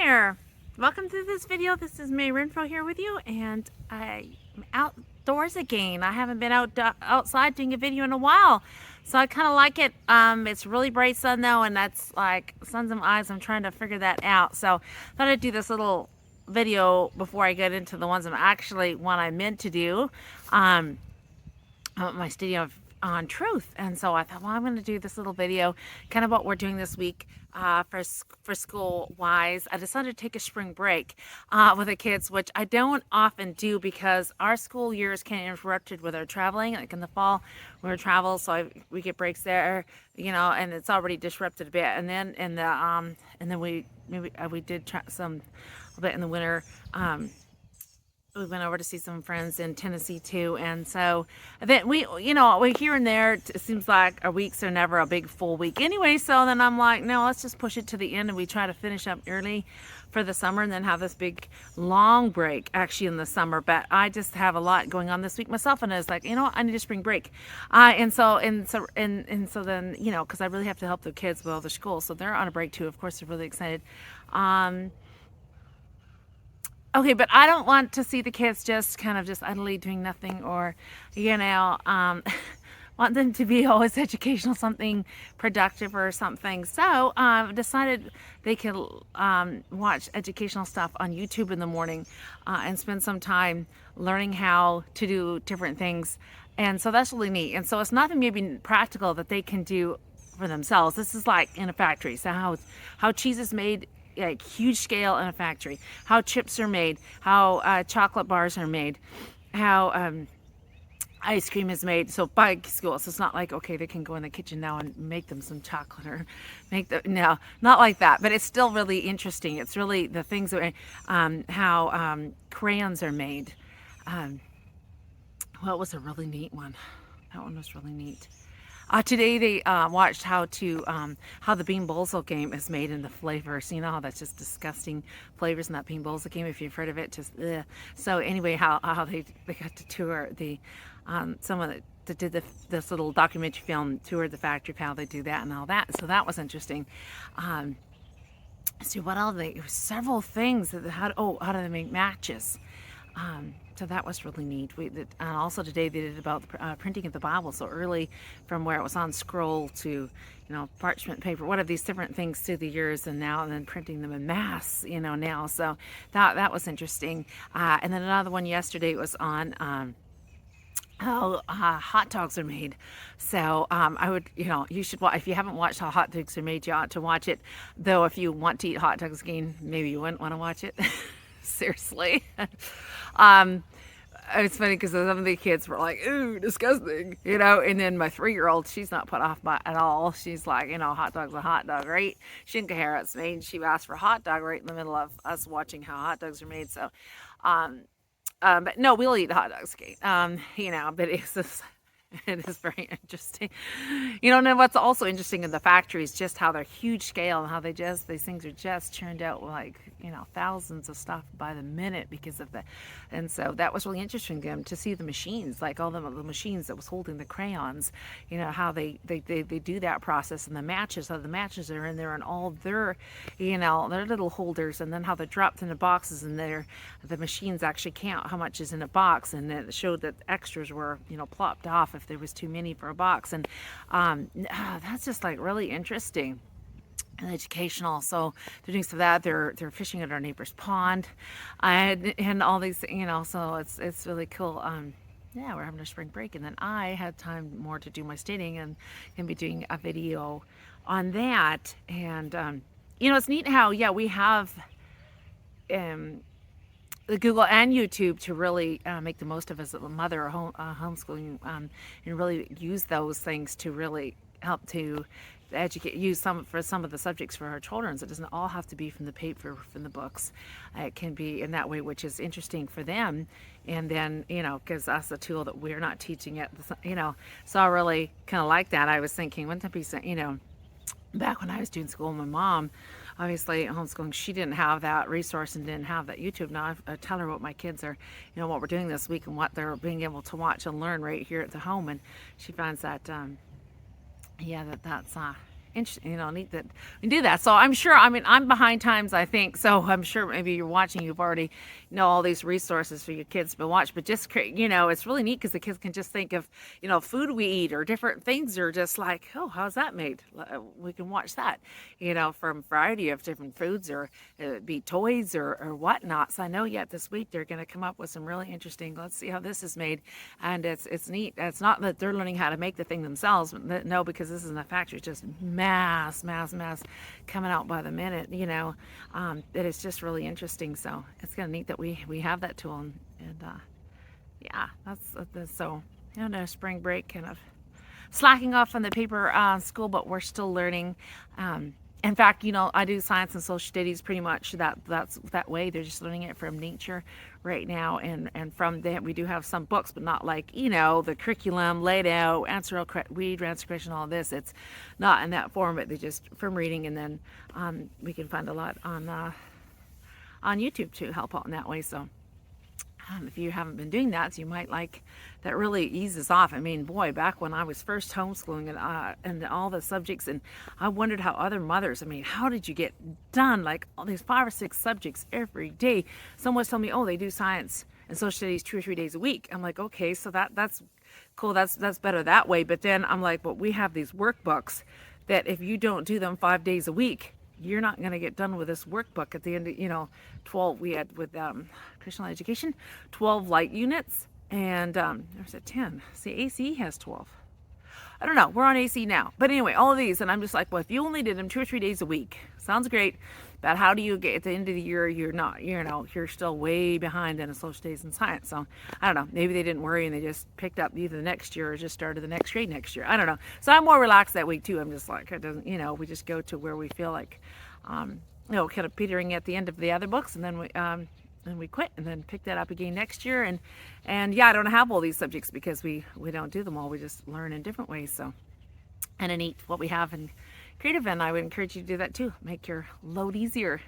there, welcome to this video. This is Mae Renfroe here with you, and I'm outdoors again. I haven't been outside doing a video in a while, so I kind of like it. It's really bright sun though, and that's like sun's in my eyes. I'm trying to figure that out, so I thought I'd do this little video before I get into the ones I meant to do. My studio on truth, and so I thought, well, I'm going to do this little video, kind of what we're doing this week for school wise. I decided to take a spring break with the kids, which I don't often do because our school year is kind of interrupted with our traveling. Like in the fall, we travel, so we get breaks there, and it's already disrupted a bit. And then in the and then we did some a bit in the winter. We went over to see some friends in Tennessee too, and so then we here and there, it seems like our weeks are never a big full week anyway. So then I'm like, no, let's just push it to the end, and we try to finish up early for the summer, and then have this big long break actually in the summer. But I just have a lot going on this week myself, and I was like, I need a spring break, and so then because I really have to help the kids with all their school, so they're on a break too. Of course, they're really excited. Okay, but I don't want to see the kids just idly doing nothing, or, want them to be always educational, something productive or something. So I've decided they could watch educational stuff on YouTube in the morning and spend some time learning how to do different things. And so that's really neat. And so it's nothing maybe practical that they can do for themselves. This is like in a factory. So how cheese is made, like huge scale in a factory, how chips are made, how chocolate bars are made, how ice cream is made. So by school, so it's not like, okay, they can go in the kitchen now and make them some chocolate, or no, not like that. But it's still really interesting. It's really the things that how crayons are made. Well, it was a really neat one. That one was really neat. Today they watched how the Bean Boozled game is made, and the flavors. You know how that's just disgusting flavors in that Bean Boozled game. If you've heard of it, just ugh. So anyway, how they got to tour the someone that did this little documentary film toured the factory, how they do that and all that. So that was interesting. See what else there were several things that how do they make matches. So that was really neat. And also today they did about the printing of the Bible. So early, from where it was on scroll to, parchment paper, one of these different things through the years, and then printing them in mass, now. So that was interesting. And then another one yesterday was on how hot dogs are made. So I would, you should watch. If you haven't watched how hot dogs are made, you ought to watch it. Though if you want to eat hot dogs again, maybe you wouldn't want to watch it. Seriously. It's funny because some of the kids were like, ooh, disgusting, and then my 3-year-old, she's not put off by it at all. She's like, hot dog's a hot dog, right? She didn't care how it's made. She asked for a hot dog right in the middle of us watching how hot dogs are made. So, but no, we'll eat hot dogs, Kate. But it's just, it is very interesting. And what's also interesting in the factories, just how they're huge scale, and how these things are just churned out like, thousands of stuff by the minute because of that. And so that was really interesting to see the machines, like all the machines that was holding the crayons, how they do that process, and the matches, how the matches are in there, and all their, their little holders, and then how they're dropped into boxes, and the machines actually count how much is in a box, and it showed that extras were, plopped off if there was too many for a box. And that's just like really interesting and educational. So they're doing some of that. They're fishing at our neighbor's pond, and all these, so it's really cool. Yeah, we're having a spring break, and then I had time more to do my studying, and can be doing a video on that. And it's neat how we have the Google and YouTube to really make the most of as a mother or homeschooling, and really use those things to really help to use for some of the subjects for our children. So it doesn't all have to be from the paper, from the books. It can be in that way, which is interesting for them. And then, because that's a tool that we're not teaching it, so I really kind of like that. I was thinking, wouldn't that be, back when I was doing school, my mom, obviously homeschooling, she didn't have that resource and didn't have that YouTube. Now I tell her what my kids are, what we're doing this week and what they're being able to watch and learn right here at the home. And she finds that, that's neat that we do that. So I'm sure, I mean, I'm behind times, I think. So I'm sure maybe you're watching, you've already know all these resources for your kids to watch. But just, it's really neat because the kids can just think of, food we eat or different things, or just like, oh, how's that made? We can watch that, from a variety of different foods, or it be toys or whatnot. So I know yet this week they're going to come up with some really interesting, let's see how this is made. And it's neat. It's not that they're learning how to make the thing themselves. No, because this is in the factory. It's just mass coming out by the minute, that is just really interesting. So it's kind of neat that we have that tool. And yeah, that's so, no spring break, kind of slacking off on the paper school, but we're still learning. In fact, I do science and social studies pretty much that's that way. They're just learning it from nature right now, and from that we do have some books, but not like the curriculum laid out, answer weed, answer question, all this. It's not in that form, but they just from reading, and then we can find a lot on YouTube to help out in that way. So. If you haven't been doing that, so you might like that. Really eases off. I mean, boy, back when I was first homeschooling and all the subjects, and I wondered how other mothers, I mean, how did you get done like all these 5 or 6 subjects every day? Someone was telling me, oh, they do science and social studies 2 or 3 days a week. I'm like, okay, so that's cool. That's better that way. But then I'm like, but we have these workbooks that if you don't do them 5 days a week, you're not going to get done with this workbook at the end of, 12, we had with Christian education, 12 light units, and there's a 10. See, AC has 12. I don't know, we're on AC now. But anyway, all of these, and I'm just like, well, if you only did them 2 or 3 days a week, sounds great, but how do you get at the end of the year, you're not, you're still way behind in a social studies and science. So I don't know, maybe they didn't worry and they just picked up either the next year or just started the next grade next year. I don't know. So I'm more relaxed that week too. I'm just like, it doesn't, we just go to where we feel like, kind of petering at the end of the other books, and then we quit and then pick that up again next year. And yeah, I don't have all these subjects because we don't do them all. We just learn in different ways. So, and in eat what we have in creative, and I would encourage you to do that too. Make your load easier.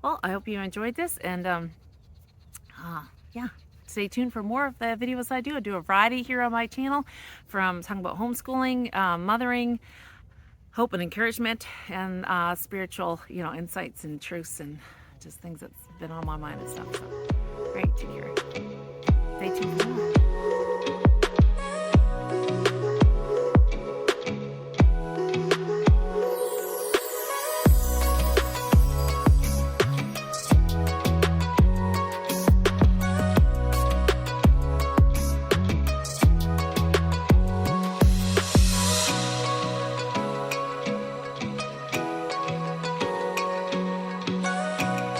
Well, I hope you enjoyed this, and yeah, stay tuned for more of the videos I do. I do a variety here on my channel, from talking about homeschooling, mothering, hope and encouragement, and spiritual, insights and truths, and just things that's been on my mind and stuff. So, great to hear. Stay tuned for more.